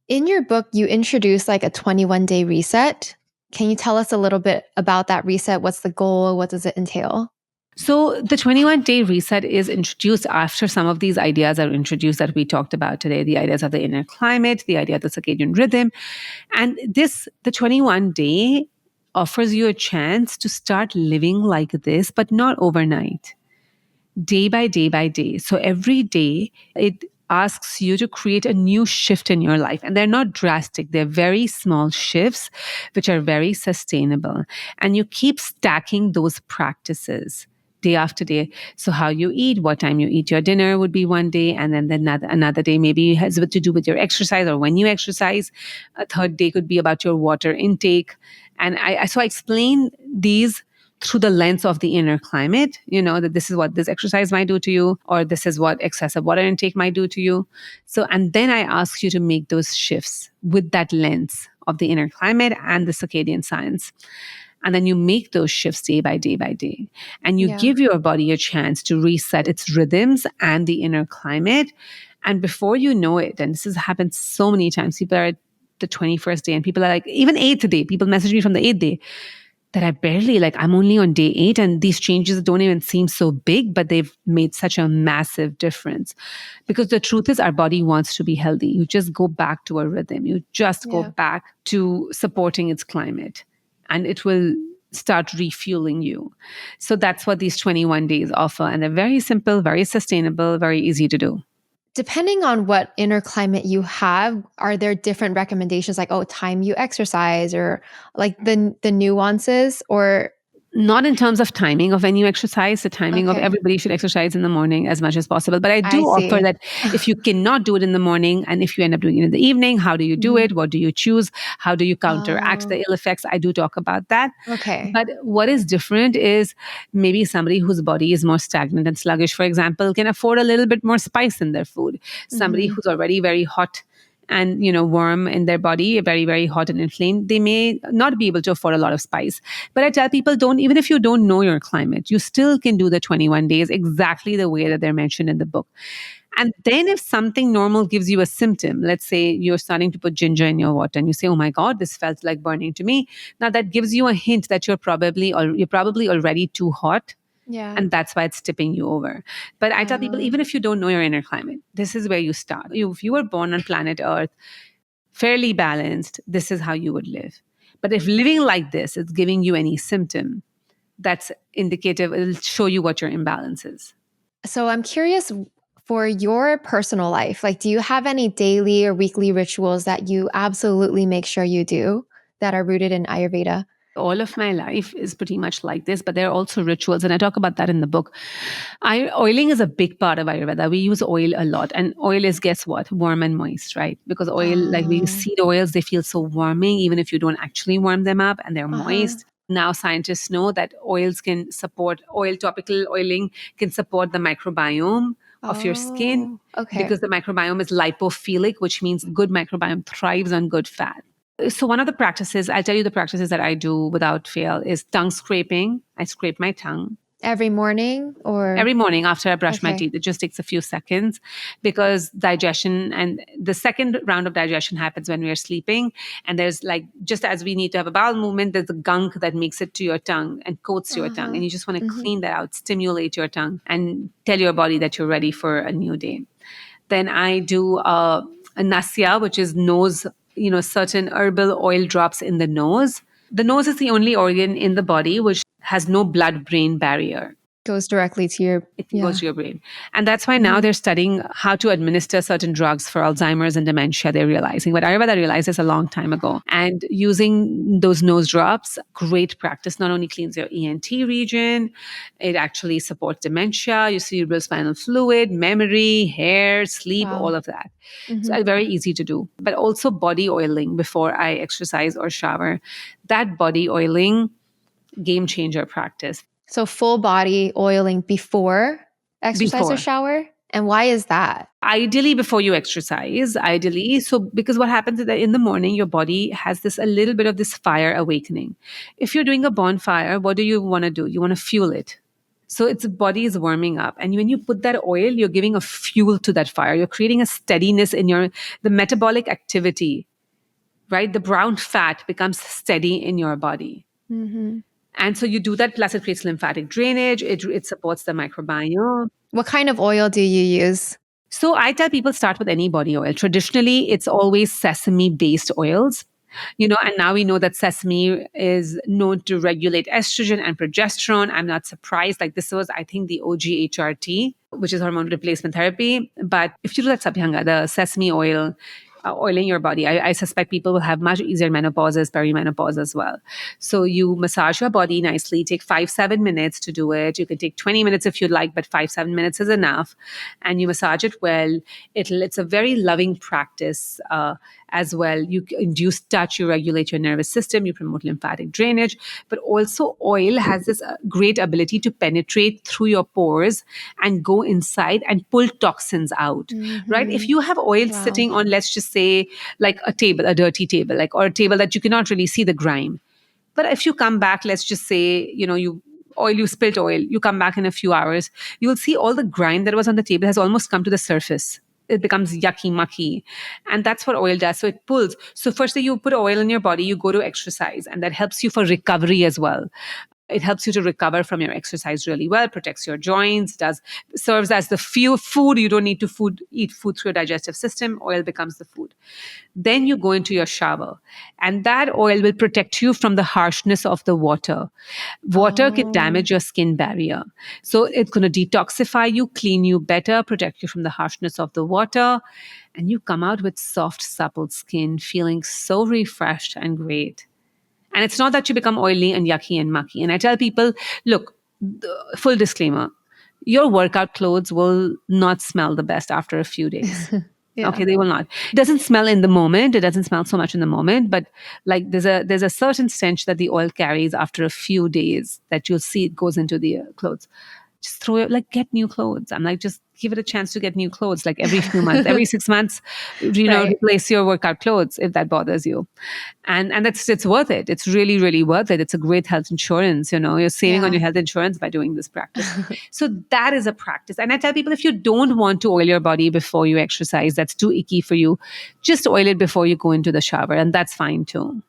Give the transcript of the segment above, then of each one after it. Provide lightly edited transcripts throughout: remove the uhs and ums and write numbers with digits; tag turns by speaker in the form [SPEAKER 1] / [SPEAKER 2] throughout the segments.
[SPEAKER 1] In your book, you introduce like a 21-day reset. Can you tell us a little bit about that reset? What's the goal? What does it entail?
[SPEAKER 2] So the 21-day reset is introduced after some of these ideas are introduced that we talked about today, the ideas of the inner climate, the idea of the circadian rhythm. And the 21-day offers you a chance to start living like this, but not overnight, day by day by day. So every day it asks you to create a new shift in your life. And they're not drastic, they're very small shifts, which are very sustainable. And you keep stacking those practices day after day. So how you eat, what time you eat your dinner would be one day, and then another day maybe has to do with your exercise or when you exercise. A third day could be about your water intake. And so I explain these through the lens of the inner climate, that this is what this exercise might do to you, or this is what excessive water intake might do to you. So, and then I ask you to make those shifts with that lens of the inner climate and the circadian science. And then you make those shifts day by day by day. And you give your body a chance to reset its rhythms and the inner climate. And before you know it, and this has happened so many times, people are at the 21st day and people are like, even 8th day, people message me from the 8th day that I'm only on day 8 and these changes don't even seem so big, but they've made such a massive difference. Because the truth is our body wants to be healthy. You just go back to a rhythm. You just go back to supporting its climate and it will start refueling you. So that's what these 21 days offer. And they're very simple, very sustainable, very easy to do.
[SPEAKER 1] Depending on what inner climate you have, are there different recommendations like, time you exercise or like the nuances or?
[SPEAKER 2] Not in terms of timing of when you exercise, the timing of everybody should exercise in the morning as much as possible. But I do offer that if you cannot do it in the morning and if you end up doing it in the evening, how do you do it? What do you choose? How do you counteract the ill effects? I do talk about that.
[SPEAKER 1] Okay.
[SPEAKER 2] But what is different is maybe somebody whose body is more stagnant and sluggish, for example, can afford a little bit more spice in their food. Somebody who's already very hot and warm in their body, very, very hot and inflamed, they may not be able to afford a lot of spice. But I tell people, even if you don't know your climate, you still can do the 21 days exactly the way that they're mentioned in the book. And then if something normal gives you a symptom, let's say you're starting to put ginger in your water and you say, oh my God, this felt like burning to me. Now that gives you a hint that you're probably already too hot.
[SPEAKER 1] Yeah.
[SPEAKER 2] And that's why it's tipping you over. But I tell people, even if you don't know your inner climate, this is where you start. If you were born on planet Earth, fairly balanced, this is how you would live. But if living like this is giving you any symptom, that's indicative. It'll show you what your imbalance is.
[SPEAKER 1] So I'm curious for your personal life, like, do you have any daily or weekly rituals that you absolutely make sure you do that are rooted in Ayurveda?
[SPEAKER 2] All of my life is pretty much like this, but there are also rituals, and I talk about that in the book. Oiling is a big part of Ayurveda. We use oil a lot, and oil is, guess what? Warm and moist, right? Because oil, like we use seed oils, they feel so warming, even if you don't actually warm them up, and they're moist. Now scientists know that topical oiling can support the microbiome of your skin, because the microbiome is lipophilic, which means good microbiome thrives on good fat. So one of the practices, I'll tell you the practices that I do without fail is tongue scraping. I scrape my tongue.
[SPEAKER 1] Every morning or?
[SPEAKER 2] Every morning after I brush my teeth. It just takes a few seconds because digestion and the second round of digestion happens when we are sleeping. And there's just as we need to have a bowel movement, there's a gunk that makes it to your tongue and coats your tongue. And you just want to clean that out, stimulate your tongue and tell your body that you're ready for a new day. Then I do a nasya, which is nose, certain herbal oil drops in the nose. The nose is the only organ in the body which has no blood-brain barrier.
[SPEAKER 1] Goes directly to your...
[SPEAKER 2] It goes to your brain. And that's why now they're studying how to administer certain drugs for Alzheimer's and dementia, they're realizing. But Ayurveda realized this a long time ago. And using those nose drops, great practice, not only cleans your ENT region, it actually supports dementia, your cerebral spinal fluid, memory, hair, sleep, all of that. So very easy to do. But also body oiling before I exercise or shower. That body oiling, game changer practice.
[SPEAKER 1] So full body oiling before exercise or shower? And why is that?
[SPEAKER 2] Ideally, before you exercise, So because what happens is that in the morning, your body has a little bit of this fire awakening. If you're doing a bonfire, what do you want to do? You want to fuel it. So its body is warming up. And when you put that oil, you're giving a fuel to that fire. You're creating a steadiness in the metabolic activity, right? The brown fat becomes steady in your body.
[SPEAKER 1] Mm-hmm.
[SPEAKER 2] And so you do that, plus it creates lymphatic drainage. It supports the microbiome.
[SPEAKER 1] What kind of oil do you use?
[SPEAKER 2] So I tell people start with any body oil. Traditionally, it's always sesame-based oils. And now we know that sesame is known to regulate estrogen and progesterone. I'm not surprised. Like this was, I think, the OG HRT, which is hormone replacement therapy. But if you do that Sabhyanga, the sesame oil, oiling your body, I suspect people will have much easier menopauses, perimenopause as well. So you massage your body nicely, take 5-7 minutes to do it. You can take 20 minutes if you'd like, but 5-7 minutes is enough. And you massage it well. It's a very loving practice as well. You induce touch, you regulate your nervous system, you promote lymphatic drainage, but also oil has this great ability to penetrate through your pores and go inside and pull toxins out, right? If you have oil sitting on, let's just say, like a table, a dirty table, or a table that you cannot really see the grime. But if you come back, let's just say, you spilt oil, you come back in a few hours, you'll see all the grime that was on the table has almost come to the surface. It becomes yucky, mucky. And that's what oil does. So it pulls. So firstly, you put oil in your body, you go to exercise, and that helps you for recovery as well. It helps you to recover from your exercise really well, protects your joints, serves as the food. You don't need to eat food through your digestive system. Oil becomes the food. Then you go into your shower, and that oil will protect you from the harshness of the water. Water can damage your skin barrier. So it's going to detoxify you, clean you better, protect you from the harshness of the water. And you come out with soft, supple skin, feeling so refreshed and great. And it's not that you become oily and yucky and mucky. And I tell people, look, full disclaimer, your workout clothes will not smell the best after a few days.
[SPEAKER 1] Yeah.
[SPEAKER 2] Okay, they will not. It doesn't smell in the moment. It doesn't smell so much in the moment, but like there's a certain stench that the oil carries after a few days that you'll see it goes into the clothes. Just throw it, like, get new clothes. I'm like, just give it a chance to get new clothes, like every few months, every 6 months,
[SPEAKER 1] Right.
[SPEAKER 2] replace your workout clothes if that bothers you. And it's worth it. It's really, really worth it. It's a great health insurance. You're saving on your health insurance by doing this practice. So that is a practice. And I tell people, if you don't want to oil your body before you exercise, that's too icky for you, just oil it before you go into the shower. And that's fine too.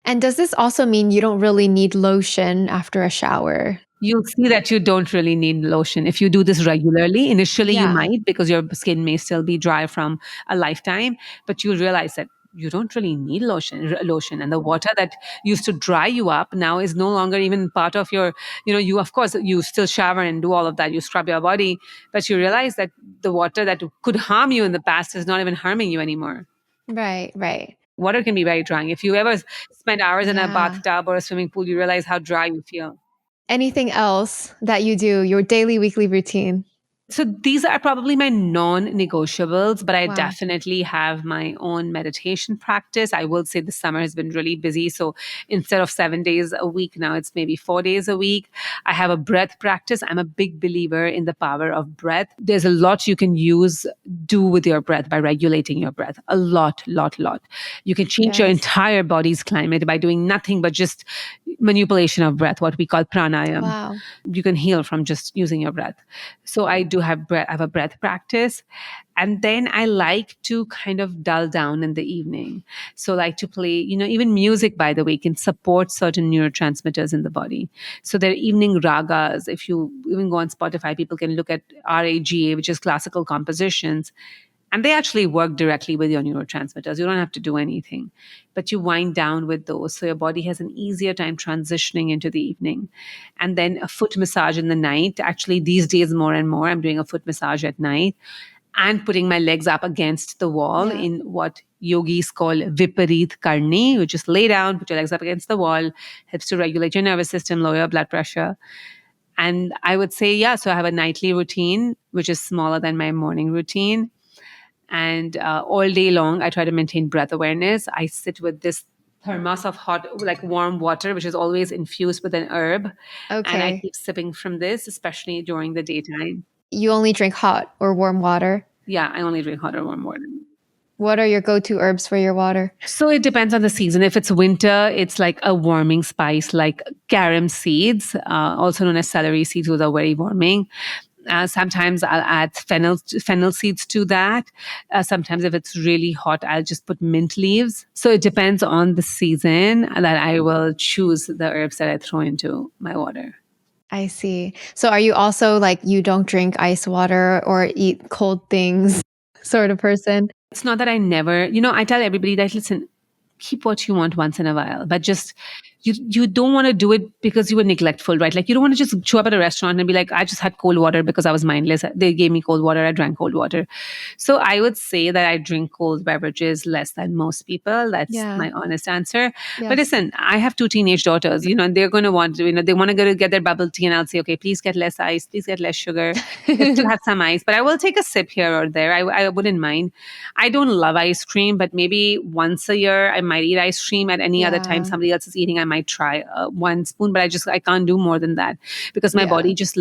[SPEAKER 1] And does this also mean you don't really need lotion after a shower?
[SPEAKER 2] You'll see that you don't really need lotion. If you do this regularly, initially you might, because your skin may still be dry from a lifetime, but you'll realize that you don't really need lotion. And the water that used to dry you up now is no longer even part of your, you, of course, you still shower and do all of that. You scrub your body, but you realize that the water that could harm you in the past is not even harming you anymore.
[SPEAKER 1] Right.
[SPEAKER 2] Water can be very drying. If you ever spend hours in a bathtub or a swimming pool, you realize how dry you feel.
[SPEAKER 1] Anything else that you do, your daily, weekly routine?
[SPEAKER 2] So these are probably my non-negotiables, but I definitely have my own meditation practice. I will say the summer has been really busy. So instead of 7 days a week, now it's maybe 4 days a week. I have a breath practice. I'm a big believer in the power of breath. There's a lot you can do with your breath by regulating your breath. A lot. You can change your entire body's climate by doing nothing but just manipulation of breath, what we call pranayama.
[SPEAKER 1] Wow.
[SPEAKER 2] You can heal from just using your breath. So I have a breath practice. And then I like to kind of dull down in the evening. So like to play, even music, by the way, can support certain neurotransmitters in the body. So there are evening ragas. If you even go on Spotify, people can look at RAGA, which is classical compositions. And they actually work directly with your neurotransmitters. You don't have to do anything, but you wind down with those. So your body has an easier time transitioning into the evening. And then a foot massage in the night. Actually, these days, more and more, I'm doing a foot massage at night and putting my legs up against the wall in what yogis call viparit karni, which is lay down, put your legs up against the wall, helps to regulate your nervous system, lower your blood pressure. And I would say, so I have a nightly routine, which is smaller than my morning routine. And all day long, I try to maintain breath awareness. I sit with this thermos of hot, like warm water, which is always infused with an herb.
[SPEAKER 1] Okay.
[SPEAKER 2] And I keep sipping from this, especially during the daytime.
[SPEAKER 1] You only drink hot or warm water?
[SPEAKER 2] Yeah, I only drink hot or warm water.
[SPEAKER 1] What are your go-to herbs for your water?
[SPEAKER 2] So it depends on the season. If it's winter, it's like a warming spice like carom seeds, also known as celery seeds. Those are very warming. Sometimes I'll add fennel seeds to that. Sometimes if it's really hot, I'll just put mint leaves. So it depends on the season that I will choose the herbs that I throw into my water.
[SPEAKER 1] I see. So are you also like you don't drink ice water or eat cold things sort of person?
[SPEAKER 2] It's not that I never, I tell everybody that, listen, keep what you want once in a while, but just you don't want to do it because you were neglectful, right? Like you don't want to just show up at a restaurant and be like, I just had cold water because I was mindless. They gave me cold water. I drank cold water. So I would say that I drink cold beverages less than most people. That's
[SPEAKER 1] Yeah.
[SPEAKER 2] my honest answer. But
[SPEAKER 1] Yes.
[SPEAKER 2] listen, I have 2 teenage daughters, and they're going to want to, they want to go to get their bubble tea, and I'll say, okay, please get less ice, please get less sugar. Let's still have some ice, but I will take a sip here or there. I wouldn't mind. I don't love ice cream, but maybe once a year I might eat ice cream. At any other time
[SPEAKER 1] Yeah.
[SPEAKER 2] somebody else is eating, I might try 1 spoon, but I can't do more than that because my
[SPEAKER 1] Yeah.
[SPEAKER 2] body just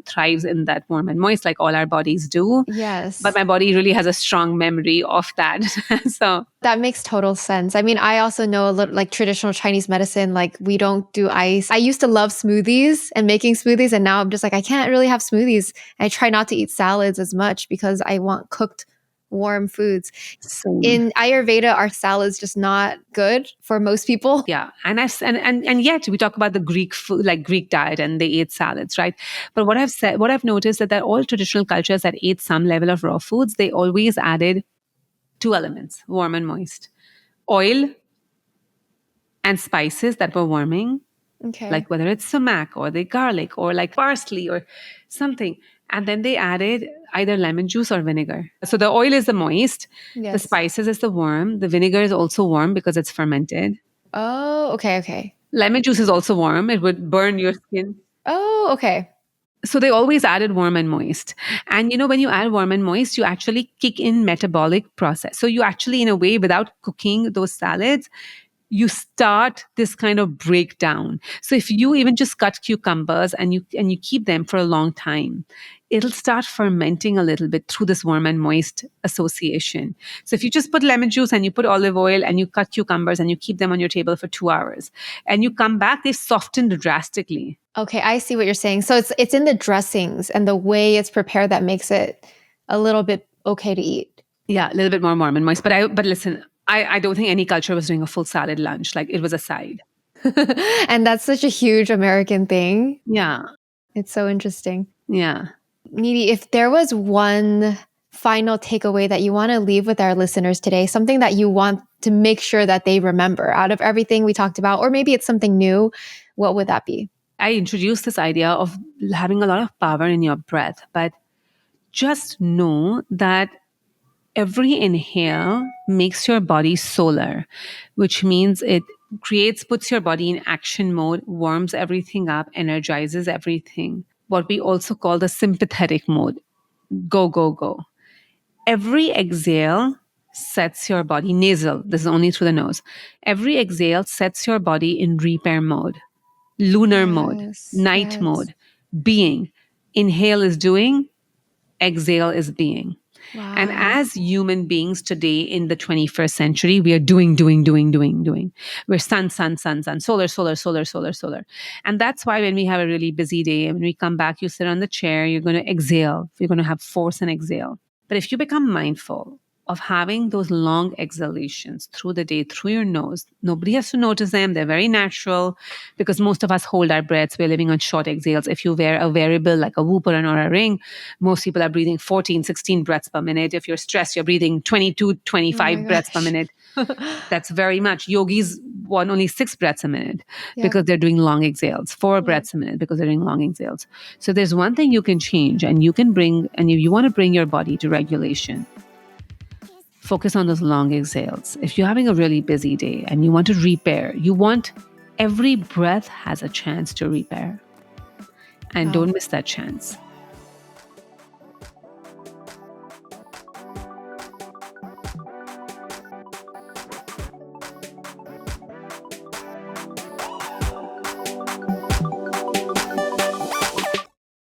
[SPEAKER 2] thrives in that warm and moist, like all our bodies do.
[SPEAKER 1] Yes.
[SPEAKER 2] But my body really has a strong memory of that. So
[SPEAKER 1] That makes total sense. I mean, I also know a little like traditional Chinese medicine, like we don't do ice. I used to love smoothies and making smoothies, and now I'm just like, I can't really have smoothies. I try not to eat salads as much because I want cooked, warm foods.
[SPEAKER 2] same.
[SPEAKER 1] In Ayurveda, are salads just not good for most people?
[SPEAKER 2] Yeah, and yet we talk about the Greek food, like Greek diet, and they ate salads, right? But what I've noticed that all traditional cultures that ate some level of raw foods, they always added 2 elements: warm and moist, oil and spices that were warming,
[SPEAKER 1] Okay.
[SPEAKER 2] like whether it's sumac or the garlic or like parsley or something. And then they added either lemon juice or vinegar. So the oil is the moist, the
[SPEAKER 1] Yes.
[SPEAKER 2] spices is the warm, the vinegar is also warm because it's fermented.
[SPEAKER 1] Oh, okay.
[SPEAKER 2] Lemon juice is also warm, it would burn your skin.
[SPEAKER 1] Oh, okay.
[SPEAKER 2] So they always added warm and moist. And when you add warm and moist, you actually kick in metabolic process. So you actually, in a way, without cooking those salads, you start this kind of breakdown. So if you even just cut cucumbers and you keep them for a long time, it'll start fermenting a little bit through this warm and moist association. So if you just put lemon juice and you put olive oil and you cut cucumbers and you keep them on your table for 2 hours and you come back, they've softened drastically.
[SPEAKER 1] Okay, I see what you're saying. So it's in the dressings and the way it's prepared that makes it a little bit okay to eat.
[SPEAKER 2] Yeah, a little bit more warm and moist. But listen, I don't think any culture was doing a full salad lunch. Like it was a side.
[SPEAKER 1] And that's such a huge American thing.
[SPEAKER 2] Yeah.
[SPEAKER 1] It's so interesting.
[SPEAKER 2] Yeah.
[SPEAKER 1] Nidhi, if there was one final takeaway that you want to leave with our listeners today, something that you want to make sure that they remember out of everything we talked about, or maybe it's something new, what would that be?
[SPEAKER 2] I introduced this idea of having a lot of power in your breath, but just know that every inhale makes your body solar, which means it puts your body in action mode, warms everything up, energizes everything. What we also call the sympathetic mode. Go, go, go. Every exhale sets your body nasal. This is only through the nose. Every exhale sets your body in repair mode, lunar mode, night mode, being. Inhale is doing, exhale is being.
[SPEAKER 1] Wow.
[SPEAKER 2] And as human beings today in the 21st century, we are doing. We're sun, solar. And that's why when we have a really busy day, and when we come back, you sit on the chair, you're going to exhale. You're going to have force and exhale. But if you become mindful of having those long exhalations through the day, through your nose, nobody has to notice them. They're very natural because most of us hold our breaths. We're living on short exhales. If you wear a wearable like a Whoop or a Ring, most people are breathing 14, 16 breaths per minute. If you're stressed, you're breathing 22, 25 breaths per minute. That's very much. Yogis want only 6 breaths a minute because they're doing long exhales, 4 breaths a minute because they're doing long exhales. So there's one thing you can change and you can bring, and if you want to bring your body to regulation, focus on those long exhales. If you're having a really busy day and you want to repair, every breath has a chance to repair. And don't miss that chance.